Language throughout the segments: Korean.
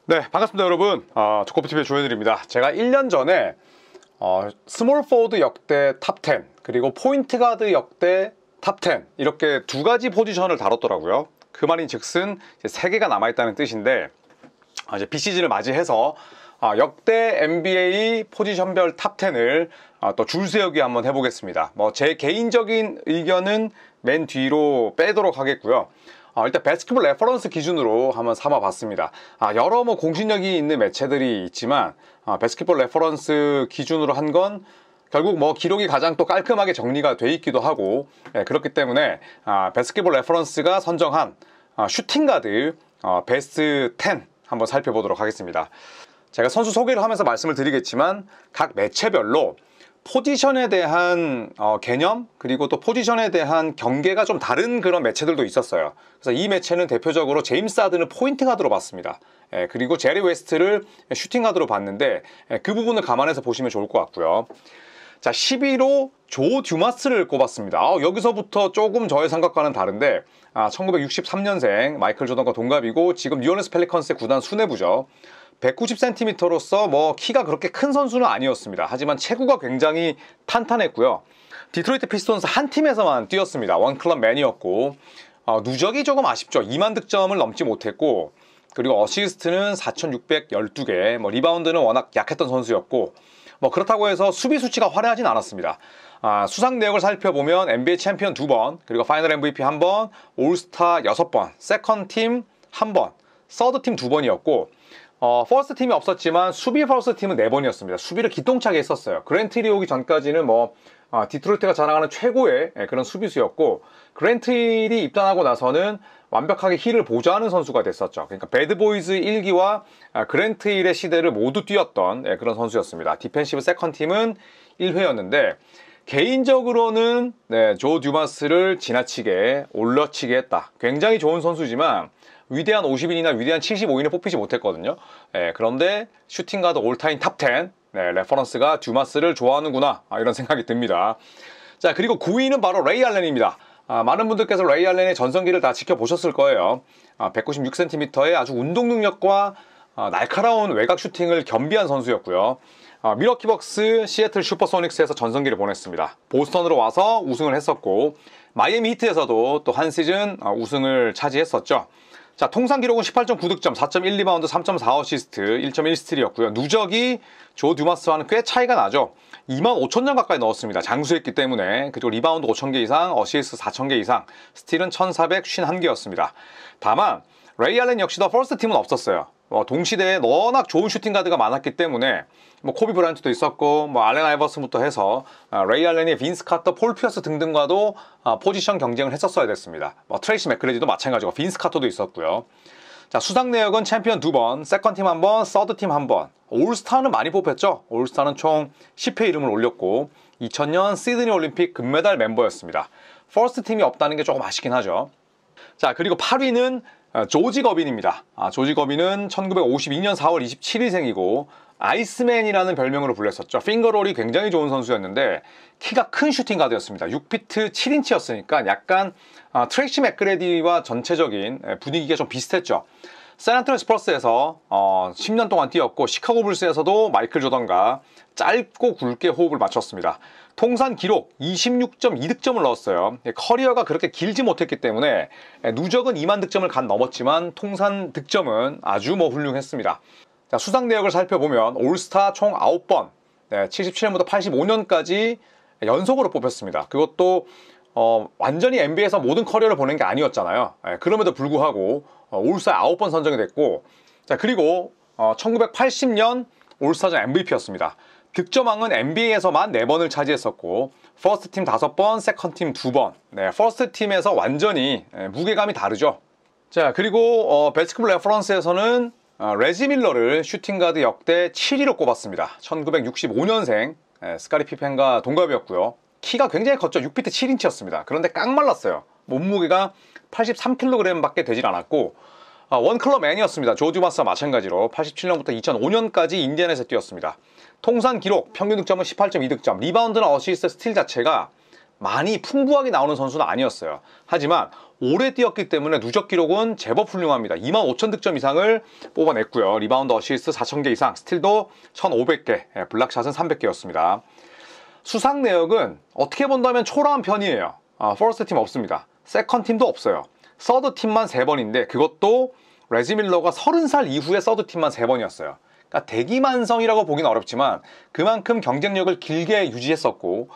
네, 반갑습니다 여러분. 조코프TV의 조현일입니다. 제가 1년 전에 스몰 포워드 역대 탑 10 그리고 포인트 가드 역대 탑 10 이렇게 두 가지 포지션을 다뤘더라고요. 그 말인 즉슨 이제 3개가 남아있다는 뜻인데, 이제 비시즌을 맞이해서 역대 NBA 포지션별 탑 10을 또 줄세우기 한번 해보겠습니다. 제 개인적인 의견은 맨 뒤로 빼도록 하겠고요. 일단 배스켓볼 레퍼런스 기준으로 한번 삼아봤습니다. 여러 공신력이 있는 매체들이 있지만 배스켓볼 레퍼런스 기준으로 한 건 결국 기록이 가장 또 깔끔하게 정리가 돼 있기도 하고, 그렇기 때문에 배스켓볼 레퍼런스가 선정한 슈팅 가드 베스트 10 한번 살펴보도록 하겠습니다. 제가 선수 소개를 하면서 말씀을 드리겠지만 각 매체별로 포지션에 대한 개념, 그리고 또 포지션에 대한 경계가 좀 다른 그런 매체들도 있었어요. 그래서 이 매체는 대표적으로 제임스 하든을 포인트 가드로 봤습니다. 그리고 제리 웨스트를 슈팅 가드로 봤는데, 그 부분을 감안해서 보시면 좋을 것 같고요. 자, 11호 조 듀마스를 꼽았습니다. 여기서부터 조금 저의 생각과는 다른데, 1963년생 마이클 조던과 동갑이고 지금 뉴올리언스 펠리컨스의 구단 수뇌부죠. 190cm로서 키가 그렇게 큰 선수는 아니었습니다. 하지만 체구가 굉장히 탄탄했고요. 디트로이트 피스톤스 한 팀에서만 뛰었습니다. 원클럽 맨이었고, 누적이 조금 아쉽죠. 2만 득점을 넘지 못했고, 그리고 어시스트는 4,612개, 리바운드는 워낙 약했던 선수였고, 그렇다고 해서 수비 수치가 화려하진 않았습니다. 수상 내역을 살펴보면 NBA 챔피언 2번, 그리고 파이널 MVP 1번, 올스타 6번, 세컨 팀 1번, 서드 팀 2번이었고, 퍼스트 팀이 없었지만 수비 퍼스트 팀은 4번이었습니다. 수비를 기똥차게 했었어요. 그랜트 힐이 오기 전까지는 디트로이트가 자랑하는 최고의 그런 수비수였고, 그랜트 힐이 입단하고 나서는 완벽하게 힐을 보좌하는 선수가 됐었죠. 그러니까 배드보이즈 1기와 그랜트 힐의 시대를 모두 뛰었던 그런 선수였습니다. 디펜시브 세컨 팀은 1회였는데, 개인적으로는 조 듀마스를 지나치게 올려치게 했다. 굉장히 좋은 선수지만 위대한 50인이나 위대한 75인을 뽑히지 못했거든요. 그런데 슈팅가드 올타임 탑 10 레퍼런스가 듀마스를 좋아하는구나, 이런 생각이 듭니다. 자, 그리고 9위는 바로 레이 알렌입니다. 많은 분들께서 레이 알렌의 전성기를 다 지켜보셨을 거예요. 196cm의 아주 운동 능력과 날카로운 외곽 슈팅을 겸비한 선수였고요. 밀워키 벅스, 시애틀 슈퍼소닉스에서 전성기를 보냈습니다. 보스턴으로 와서 우승을 했었고, 마이애미 히트에서도 또 한 시즌 우승을 차지했었죠. 자, 통산 기록은 18.9득점, 4.1리바운드, 3.4어시스트, 1.1스틸이었고요. 누적이 조 듀마스와는 꽤 차이가 나죠. 25,000점 가까이 넣었습니다. 장수했기 때문에. 그리고 리바운드 5,000개 이상, 어시스트 4,000개 이상, 스틸은 1,451개였습니다. 다만 레이 알렌 역시도 퍼스트 팀은 없었어요. 동시대에 워낙 좋은 슈팅 가드가 많았기 때문에 코비 브라이언트도 있었고, 알렌 아이버슨부터 해서 레이 알렌이 빈스 카터, 폴 피어스 등등과도 포지션 경쟁을 했었어야 됐습니다. 트레이시 맥그레디도 마찬가지고 빈스 카터도 있었고요. 자, 수상 내역은 챔피언 2번, 세컨 팀 1번, 서드 팀 1번, 올스타는 많이 뽑혔죠. 올스타는 총 10회 이름을 올렸고, 2000년 시드니 올림픽 금메달 멤버였습니다. 퍼스트 팀이 없다는 게 조금 아쉽긴 하죠. 자, 그리고 8위는 조지 거빈입니다. 조지 거빈은 1952년 4월 27일생이고 아이스맨이라는 별명으로 불렸었죠. 핑거롤이 굉장히 좋은 선수였는데 키가 큰 슈팅 가드였습니다. 6피트 7인치였으니까 약간 트레이시 맥그레디와 전체적인 분위기가 좀 비슷했죠. 샌안토니오 스퍼스에서 10년 동안 뛰었고, 시카고 불스에서도 마이클 조던과 짧고 굵게 호흡을 맞췄습니다. 통산 기록 26.2득점을 넣었어요. 커리어가 그렇게 길지 못했기 때문에 누적은 2만 득점을 간 넘었지만 통산 득점은 아주 훌륭했습니다. 자, 수상 내역을 살펴보면 올스타 총 9번, 77년부터 85년까지 연속으로 뽑혔습니다. 그것도 완전히 NBA에서 모든 커리어를 보낸 게 아니었잖아요. 그럼에도 불구하고 올스타 9번 선정이 됐고, 자, 그리고 1980년 올스타전 MVP였습니다. 득점왕은 NBA에서만 4번을 차지했었고, 퍼스트 팀 5번, 세컨 팀 2번. 퍼스트 팀에서 완전히 무게감이 다르죠. 자, 그리고 배스켓볼 레퍼런스에서는 레지 밀러를 슈팅가드 역대 7위로 꼽았습니다. 1965년생 스카리 피펜과 동갑이었고요. 키가 굉장히 컸죠. 6피트 7인치였습니다. 그런데 깡말랐어요. 몸무게가 83kg 밖에 되질 않았고, 원클럽 맨이었습니다. 조 듀마스와 마찬가지로 87년부터 2005년까지 인디애나에서 뛰었습니다. 통산 기록, 평균 득점은 18.2득점, 리바운드나 어시스트, 스틸 자체가 많이 풍부하게 나오는 선수는 아니었어요. 하지만 오래 뛰었기 때문에 누적 기록은 제법 훌륭합니다. 25,000득점 이상을 뽑아냈고요. 리바운드 어시스트 4,000개 이상, 스틸도 1,500개, 블락샷은 300개였습니다. 수상 내역은 어떻게 본다면 초라한 편이에요. 퍼스트 팀 없습니다. 세컨 팀도 없어요. 서드 팀만 3번인데 그것도 레지 밀러가 30살 이후에 서드 팀만 3번이었어요. 그러니까 대기만성이라고 보기는 어렵지만 그만큼 경쟁력을 길게 유지했었고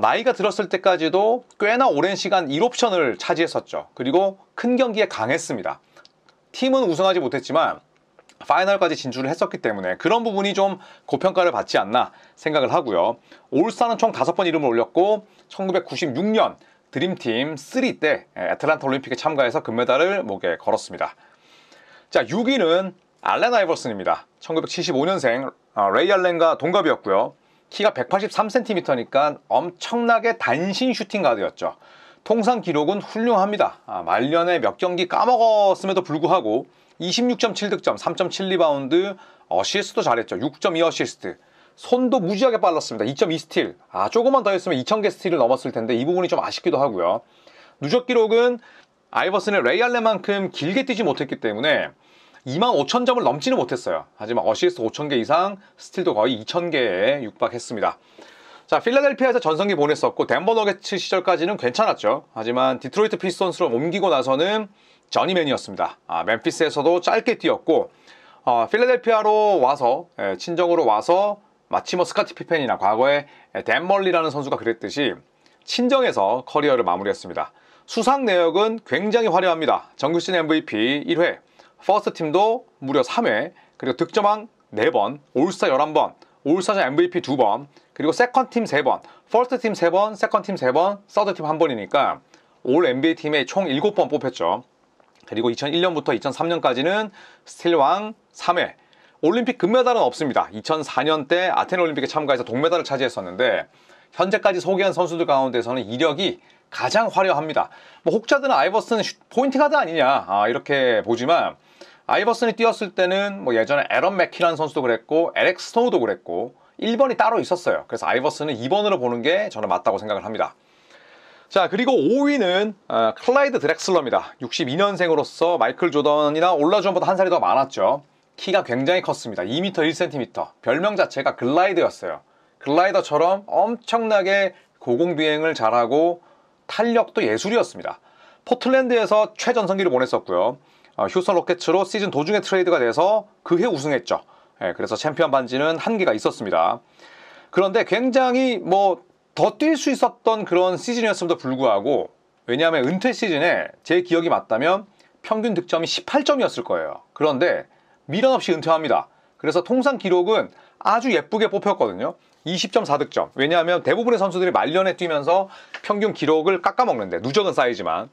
나이가 들었을 때까지도 꽤나 오랜 시간 1옵션을 차지했었죠. 그리고 큰 경기에 강했습니다. 팀은 우승하지 못했지만 파이널까지 진출을 했었기 때문에 그런 부분이 좀 고평가를 받지 않나 생각을 하고요. 올스타는 총 5번 이름을 올렸고 1996년 드림팀 3 때 애틀랜타 올림픽에 참가해서 금메달을 목에 걸었습니다. 자, 6위는 알렌 아이버슨입니다. 1975년생 레이 알렌과 동갑이었고요. 키가 183cm니까 엄청나게 단신 슈팅 가드였죠. 통상 기록은 훌륭합니다. 말년에 몇 경기 까먹었음에도 불구하고 26.7득점, 3.7 리바운드, 어시스트도 잘했죠. 6.2 어시스트. 손도 무지하게 빨랐습니다. 2.2 스틸. 조금만 더 했으면 2,000개 스틸을 넘었을 텐데 이 부분이 좀 아쉽기도 하고요. 누적 기록은 아이버슨의 레이 알렌만큼 길게 뛰지 못했기 때문에 25,000점을 넘지는 못했어요. 하지만 어시스트 5,000개 이상, 스틸도 거의 2,000개에 육박했습니다. 자, 필라델피아에서 전성기 보냈었고 덴버 너게츠 시절까지는 괜찮았죠. 하지만 디트로이트 피스톤스로 옮기고 나서는 저니맨이었습니다. 멤피스에서도 짧게 뛰었고 필라델피아로 와서 친정으로 와서 마치 스카티 피펜이나 과거에 댄 멀리라는 선수가 그랬듯이 친정에서 커리어를 마무리했습니다. 수상 내역은 굉장히 화려합니다. 정규 시즌 MVP 1회, 퍼스트 팀도 무려 3회, 그리고 득점왕 4번, 올스타 11번, 올스타전 MVP 2번, 그리고 세컨 팀 3번, 퍼스트 팀 3번, 세컨 팀 3번, 서드 팀 1번이니까 올 NBA 팀에 총 7번 뽑혔죠. 그리고 2001년부터 2003년까지는 스틸왕 3회, 올림픽 금메달은 없습니다. 2004년 때 아테네 올림픽에 참가해서 동메달을 차지했었는데 현재까지 소개한 선수들 가운데서는 이력이 가장 화려합니다. 혹자들은 아이버슨은 포인트 가드 아니냐 이렇게 보지만 아이버슨이 뛰었을 때는 예전에 에런 맥키라는 선수도 그랬고 에렉 스노우도 그랬고 1번이 따로 있었어요. 그래서 아이버슨은 2번으로 보는 게 저는 맞다고 생각을 합니다. 자, 그리고 5위는 클라이드 드렉슬러입니다. 62년생으로서 마이클 조던이나 올라존보다 한 살이 더 많았죠. 키가 굉장히 컸습니다. 2m 1cm. 별명 자체가 글라이더였어요. 글라이더처럼 엄청나게 고공비행을 잘하고 탄력도 예술이었습니다. 포틀랜드에서 최전성기를 보냈었고요. 휴스턴 로켓츠로 시즌 도중에 트레이드가 돼서 그 해 우승했죠. 그래서 챔피언 반지는 1개가 있었습니다. 그런데 굉장히 더 뛸 수 있었던 그런 시즌이었음에도 불구하고 왜냐하면 은퇴 시즌에 제 기억이 맞다면 평균 득점이 18점이었을 거예요. 그런데 미련 없이 은퇴합니다. 그래서 통상 기록은 아주 예쁘게 뽑혔거든요. 20.4득점. 왜냐하면 대부분의 선수들이 말년에 뛰면서 평균 기록을 깎아먹는데 누적은 쌓이지만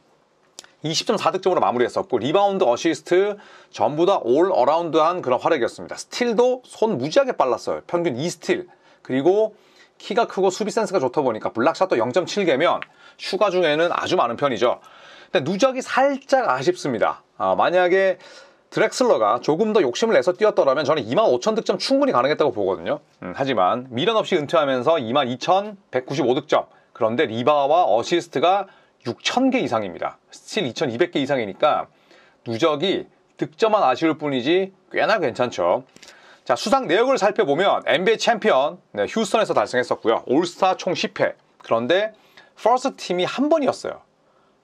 20.4득점으로 마무리했었고 리바운드, 어시스트 전부 다 올 어라운드한 그런 활약이었습니다. 스틸도 손 무지하게 빨랐어요. 평균 2스틸. 그리고 키가 크고 수비 센스가 좋다 보니까 블락샷도 0.7개면 슈가 중에는 아주 많은 편이죠. 근데 누적이 살짝 아쉽습니다. 만약에 드렉슬러가 조금 더 욕심을 내서 뛰었더라면 저는 25,000득점 충분히 가능했다고 보거든요. 하지만 미련 없이 은퇴하면서 22,195득점. 그런데 리바와 어시스트가 6,000개 이상입니다. 스틸 2,200개 이상이니까 누적이 득점만 아쉬울 뿐이지 꽤나 괜찮죠. 자, 수상 내역을 살펴보면 NBA 챔피언 휴스턴에서 달성했었고요. 올스타 총 10회. 그런데 퍼스트 팀이 한 번이었어요.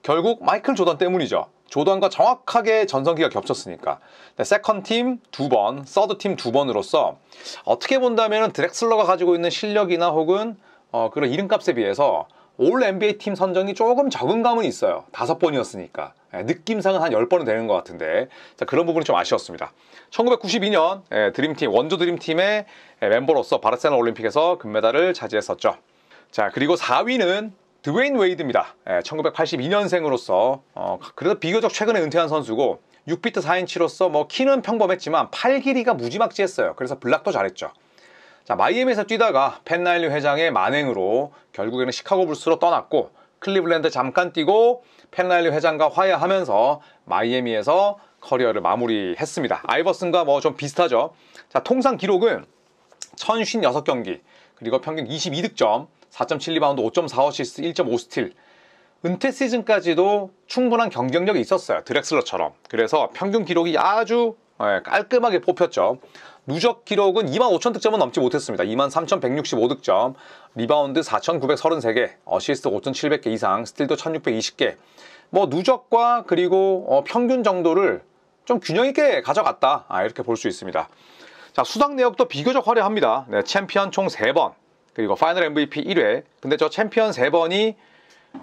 결국 마이클 조던 때문이죠. 조던과 정확하게 전성기가 겹쳤으니까. 세컨 팀 2번, 서드 팀 2번으로서 어떻게 본다면 드렉슬러가 가지고 있는 실력이나 혹은 그런 이름값에 비해서 올 NBA 팀 선정이 조금 적은 감은 있어요. 5번이었으니까. 느낌상은 한 10번은 되는 것 같은데 그런 부분이 좀 아쉬웠습니다. 1992년 드림팀, 원조 드림팀의 멤버로서 바르셀로나 올림픽에서 금메달을 차지했었죠. 자, 그리고 4위는 드웨인 웨이드입니다. 1982년생으로서 그래도 비교적 최근에 은퇴한 선수고 6피트 4인치로서 키는 평범했지만 팔 길이가 무지막지했어요. 그래서 블락도 잘했죠. 자, 마이애미에서 뛰다가 팬 라일리 회장의 만행으로 결국에는 시카고 불스로 떠났고 클리블랜드 잠깐 뛰고 팬 라일리 회장과 화해하면서 마이애미에서 커리어를 마무리했습니다. 아이버슨과 좀 비슷하죠. 자, 통상 기록은 1,056경기 그리고 평균 22득점 4.7 리바운드 5.4 어시스트 1.5 스틸 은퇴 시즌까지도 충분한 경쟁력이 있었어요. 드렉슬러처럼. 그래서 평균 기록이 아주 깔끔하게 뽑혔죠. 누적 기록은 25,000득점은 넘지 못했습니다. 23,165득점, 리바운드 4,933개, 어시스트 5,700개 이상, 스틸도 1,620개. 뭐 누적과 그리고 평균 정도를 좀 균형 있게 가져갔다. 이렇게 볼 수 있습니다. 자, 수상 내역도 비교적 화려합니다. 네, 챔피언 총 3번, 그리고 파이널 MVP 1회. 근데 저 챔피언 3번이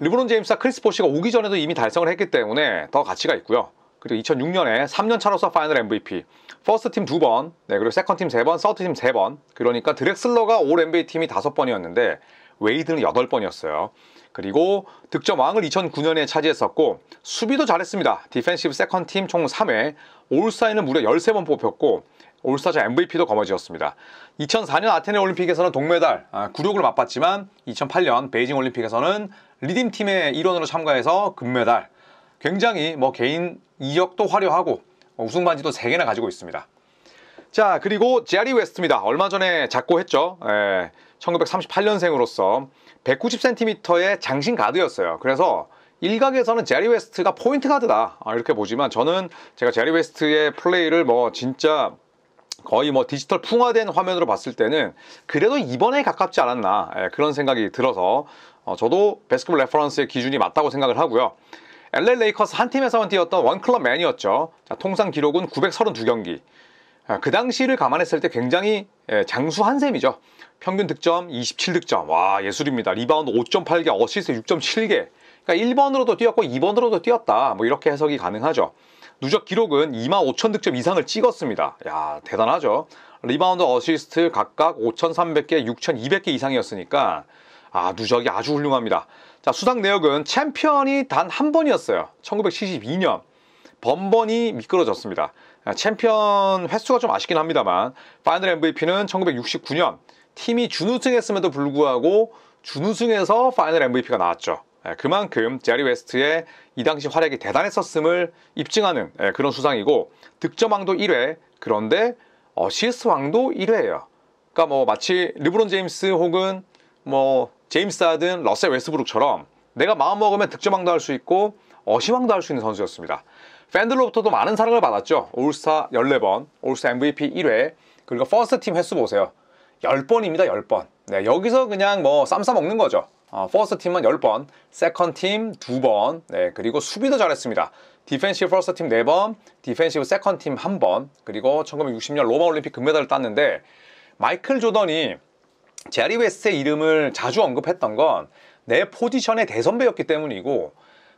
르브론 제임스와 크리스 보시가 오기 전에도 이미 달성을 했기 때문에 더 가치가 있고요. 그리고 2006년에 3년 차로서 파이널 MVP, 퍼스트 팀 2번, 네, 그리고 세컨드 팀 3번, 서드 팀 3번. 그러니까 드렉슬러가 올 NBA 팀이 5번이었는데 웨이드는 8번이었어요. 그리고 득점 왕을 2009년에 차지했었고, 수비도 잘했습니다. 디펜시브 세컨드 팀 총 3회, 올스타에는 무려 13번 뽑혔고, 올스타전 MVP도 거머쥐었습니다. 2004년 아테네 올림픽에서는 동메달, 굴욕을 맛봤지만 2008년 베이징 올림픽에서는 리딤팀의 일원으로 참가해서 금메달. 굉장히 개인 이력도 화려하고 우승 반지도 3개나 가지고 있습니다. 자, 그리고 제리 웨스트입니다. 얼마 전에 작고했죠. 1938년생으로서 190cm의 장신 가드였어요. 그래서 일각에서는 제리 웨스트가 포인트 가드다, 이렇게 보지만, 저는 제가 제리 웨스트의 플레이를 진짜 거의 디지털 풍화된 화면으로 봤을 때는 그래도 2번에 가깝지 않았나, 그런 생각이 들어서 저도 배스켓볼 레퍼런스의 기준이 맞다고 생각을 하고요. LA 레이커스 한 팀에서만 뛰었던 원클럽 맨이었죠. 자, 통산 기록은 932경기. 그 당시를 감안했을 때 굉장히 장수한 셈이죠. 평균 득점 27득점. 와, 예술입니다. 리바운드 5.8개, 어시스트 6.7개. 그러니까 1번으로도 뛰었고 2번으로도 뛰었다. 이렇게 해석이 가능하죠. 누적 기록은 25,000득점 이상을 찍었습니다. 야, 대단하죠. 리바운드, 어시스트 각각 5,300개, 6,200개 이상이었으니까 누적이 아주 훌륭합니다. 자, 수상 내역은 챔피언이 단 한 번이었어요. 1972년. 번번이 미끄러졌습니다. 챔피언 횟수가 좀 아쉽긴 합니다만, 파이널 MVP는 1969년 팀이 준우승했음에도 불구하고 준우승에서 파이널 MVP가 나왔죠. 그만큼 제리 웨스트의 이 당시 활약이 대단했었음을 입증하는 그런 수상이고, 득점왕도 1회, 그런데 어시스트왕도 1회예요. 그러니까 마치 르브론 제임스 혹은 제임스 하든, 러셀 웨스트브룩처럼 내가 마음먹으면 득점왕도 할 수 있고 어시왕도 할 수 있는 선수였습니다. 팬들로부터도 많은 사랑을 받았죠. 올스타 14번, 올스타 MVP 1회, 그리고 퍼스트 팀 횟수 보세요. 10번입니다. 10번. 네, 여기서 그냥 쌈 싸먹는 거죠. 퍼스트 팀은 10번, 세컨드 팀 2번, 네, 그리고 수비도 잘했습니다. 디펜시브 퍼스트 팀 4번, 디펜시브 세컨드 팀 1번, 그리고 1960년 로마 올림픽 금메달을 땄는데, 마이클 조던이 제리 웨스트의 이름을 자주 언급했던 건 내 포지션의 대선배였기 때문이고,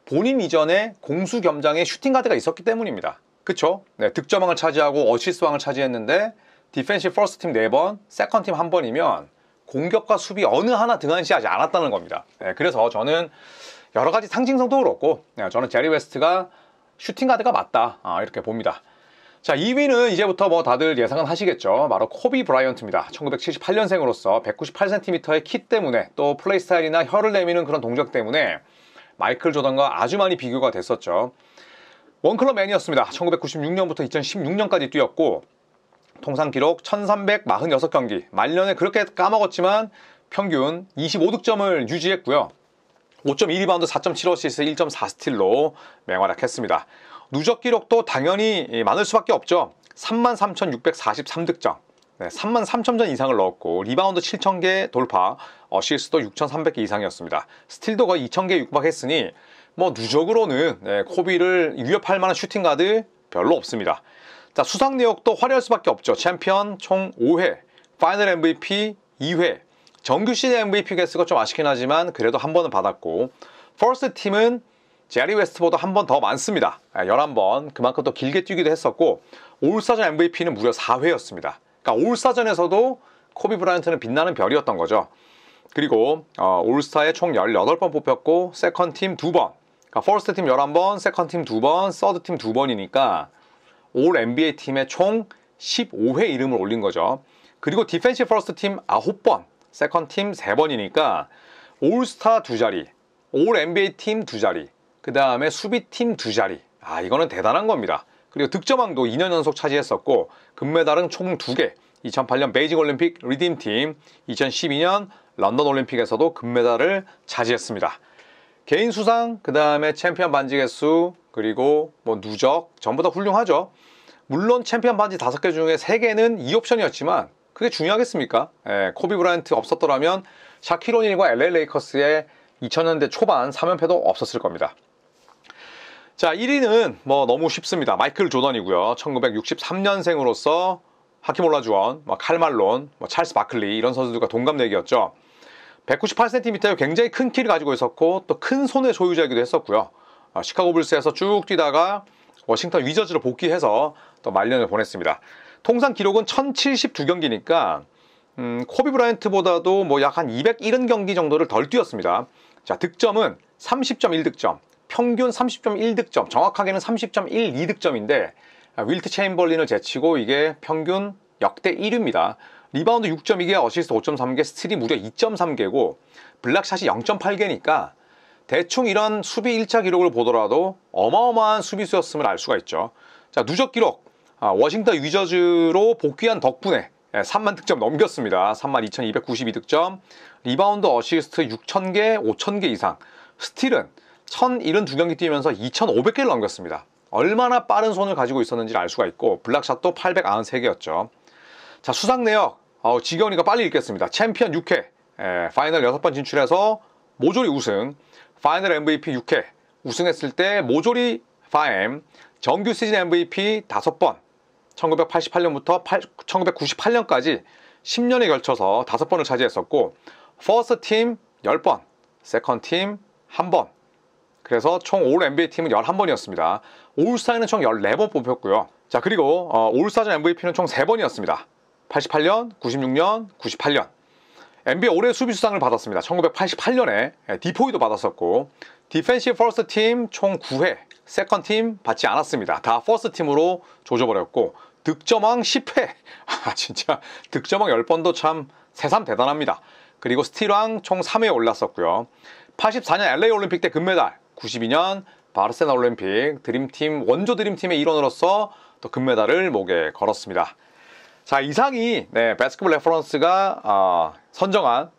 본인 이전에 공수 겸장의 슈팅 가드가 있었기 때문입니다. 그쵸? 네, 득점왕을 차지하고 어시스트왕을 차지했는데, 디펜시브 퍼스트 팀 4번, 세컨드 팀 1번이면 공격과 수비 어느 하나 등한시하지 않았다는 겁니다. 네, 그래서 저는 여러 가지 상징성도 그렇고, 저는 제리 웨스트가 슈팅 가드가 맞다, 이렇게 봅니다. 자, 2위는 이제부터 다들 예상은 하시겠죠. 바로 코비 브라이언트입니다. 1978년생으로서 198cm의 키 때문에, 또 플레이 스타일이나 혀를 내미는 그런 동작 때문에 마이클 조던과 아주 많이 비교가 됐었죠. 원클럽 맨이었습니다. 1996년부터 2016년까지 뛰었고, 통산 기록 1346경기, 말년에 그렇게 까먹었지만 평균 25득점을 유지했고요. 5.2리바운드, 4.7어시스트, 1.4스틸로 맹활약했습니다. 누적 기록도 당연히 많을 수밖에 없죠. 33,643득점, 네, 33,000점 이상을 넣었고, 리바운드 7,000개 돌파, 어시스트도 6,300개 이상이었습니다. 스틸도 거의 2,000개 육박했으니 누적으로는 코비를 위협할 만한 슈팅 가드 별로 없습니다. 자, 수상 내역도 화려할 수밖에 없죠. 챔피언 총 5회, 파이널 MVP 2회, 정규 시즌 MVP 개수가 좀 아쉽긴 하지만 그래도 한 번은 받았고, 퍼스트 팀은 제리 웨스트보다 한 번 더 많습니다. 11번, 그만큼 또 길게 뛰기도 했었고, 올스타전 MVP는 무려 4회였습니다. 그러니까 올스타전에서도 코비 브라이언트는 빛나는 별이었던 거죠. 그리고 올스타에 총 18번 뽑혔고, 세컨드 팀 2번, 그러니까 퍼스트 팀 11번, 세컨드 팀 2번, 서드 팀 2번이니까 올 NBA 팀에 총 15회 이름을 올린 거죠. 그리고 디펜시브 퍼스트 팀 9번, 세컨드 팀 3번이니까 올스타 2자리, 올 NBA 팀 2자리, 그 다음에 수비팀 2자리. 이거는 대단한 겁니다. 그리고 득점왕도 2년 연속 차지했었고, 금메달은 총 2개. 2008년 베이징 올림픽 리딤팀, 2012년 런던 올림픽에서도 금메달을 차지했습니다. 개인 수상, 그 다음에 챔피언 반지 개수, 그리고 뭐 누적 전부 다 훌륭하죠. 물론 챔피언 반지 5개 중에 3개는 2옵션이었지만 그게 중요하겠습니까? 코비 브라이언트 없었더라면 샤킬 오닐과 LA 레이커스의 2000년대 초반 3연패도 없었을 겁니다. 자, 1위는 뭐 너무 쉽습니다. 마이클 조던이고요. 1963년생으로서 하킴 올라주원, 칼말론, 찰스 바클리 이런 선수들과 동갑내기였죠. 198cm의 굉장히 큰 키를 가지고 있었고 또 큰 손의 소유자이기도 했었고요. 시카고 불스에서 쭉 뛰다가 워싱턴 위저즈로 복귀해서 또 말년을 보냈습니다. 통산 기록은 1072경기니까 코비 브라이언트보다도 뭐 약 한 270경기 정도를 덜 뛰었습니다. 자, 득점은 30.1득점, 평균 30.1득점, 정확하게는 30.12득점인데 윌트 체인벌린을 제치고 이게 평균 역대 1위입니다. 리바운드 6.2개, 어시스트 5.3개, 스틸이 무려 2.3개고 블락샷이 0.8개니까 대충 이런 수비 1차 기록을 보더라도 어마어마한 수비수였음을 알 수가 있죠. 자, 누적 기록 워싱턴 위저즈로 복귀한 덕분에 3만 득점 넘겼습니다. 32,292득점, 리바운드 어시스트 6,000개, 5,000개 이상, 스틸은 1,072경기 뛰면서 2,500개를 넘겼습니다. 얼마나 빠른 손을 가지고 있었는지를 알 수가 있고 블락샷도 893개였죠. 자, 수상 내역 지겨우니까 빨리 읽겠습니다. 챔피언 6회, 파이널 6번 진출해서 모조리 우승, 파이널 MVP 6회, 우승했을 때 모조리 5M, 정규 시즌 MVP 5번, 1988년부터 1998년까지 10년에 걸쳐서 5번을 차지했었고 퍼스트 팀 10번, 세컨드 팀 1번, 그래서 총 올 NBA 팀은 11번이었습니다. 올스타에는 총 14번 뽑혔고요. 자, 그리고 올스타전 MVP는 총 3번이었습니다. 88년, 96년, 98년. NBA 올해 수비수상을 받았습니다. 1988년에 디포이도 받았었고 디펜시브 퍼스트 팀 총 9회, 세컨드 팀 받지 않았습니다. 다 퍼스트 팀으로 조져버렸고 득점왕 10회. 진짜 득점왕 10번도 참 새삼 대단합니다. 그리고 스틸왕 총 3회에 올랐었고요. 84년 LA 올림픽 때 금메달, 92년 바르셀로나 올림픽 드림팀, 원조 드림팀의 일원으로서 또 금메달을 목에 걸었습니다. 자, 이상이 바스켓볼 레퍼런스가 선정한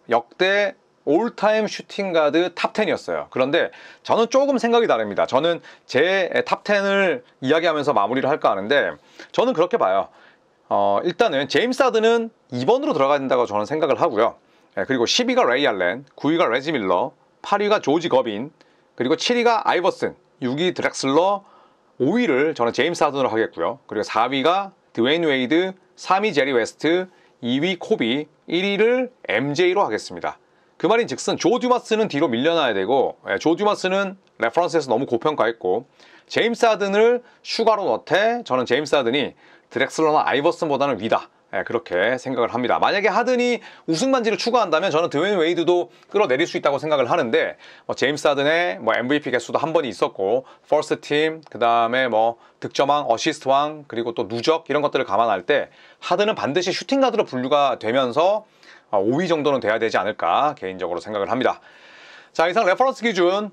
역대 올타임 슈팅가드 탑10이었어요. 그런데 저는 조금 생각이 다릅니다. 저는 제 탑10을 이야기하면서 마무리를 할까 하는데 저는 그렇게 봐요. 일단은 제임스 하든은 2번으로 들어가야 된다고 저는 생각을 하고요. 그리고 10위가 레이 알렌, 9위가 레지 밀러, 8위가 조지 거빈, 그리고 7위가 아이버슨, 6위 드렉슬러, 5위를 저는 제임스 하든으로 하겠고요. 그리고 4위가 드웨인 웨이드, 3위 제리 웨스트, 2위 코비, 1위를 MJ로 하겠습니다. 그 말인 즉슨 조 듀마스는 뒤로 밀려나야 되고 조 듀마스는 레퍼런스에서 너무 고평가했고 제임스 하든을 슈가로 넣되 저는 제임스 하든이 드렉슬러나 아이버슨보다는 위다. 그렇게 생각을 합니다. 만약에 하든이 우승 반지를 추가한다면 저는 드웨인 웨이드도 끌어내릴 수 있다고 생각을 하는데 제임스 하든의 MVP 개수도 한 번이 있었고 퍼스트 팀, 그 다음에 득점왕, 어시스트왕, 그리고 또 누적 이런 것들을 감안할 때 하든은 반드시 슈팅가드로 분류가 되면서 5위 정도는 돼야 되지 않을까 개인적으로 생각을 합니다. 자, 이상 레퍼런스 기준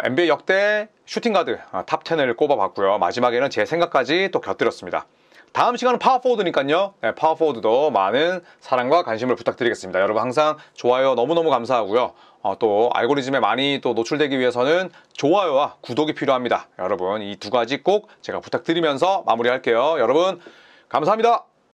NBA 역대 슈팅가드 탑10을 꼽아봤고요. 마지막에는 제 생각까지 또 곁들였습니다. 다음 시간은 파워포워드니까요. 파워포워드도 많은 사랑과 관심을 부탁드리겠습니다. 여러분 항상 좋아요 너무너무 감사하고요. 또 알고리즘에 많이 또 노출되기 위해서는 좋아요와 구독이 필요합니다. 여러분 이 두 가지 꼭 제가 부탁드리면서 마무리할게요. 여러분 감사합니다.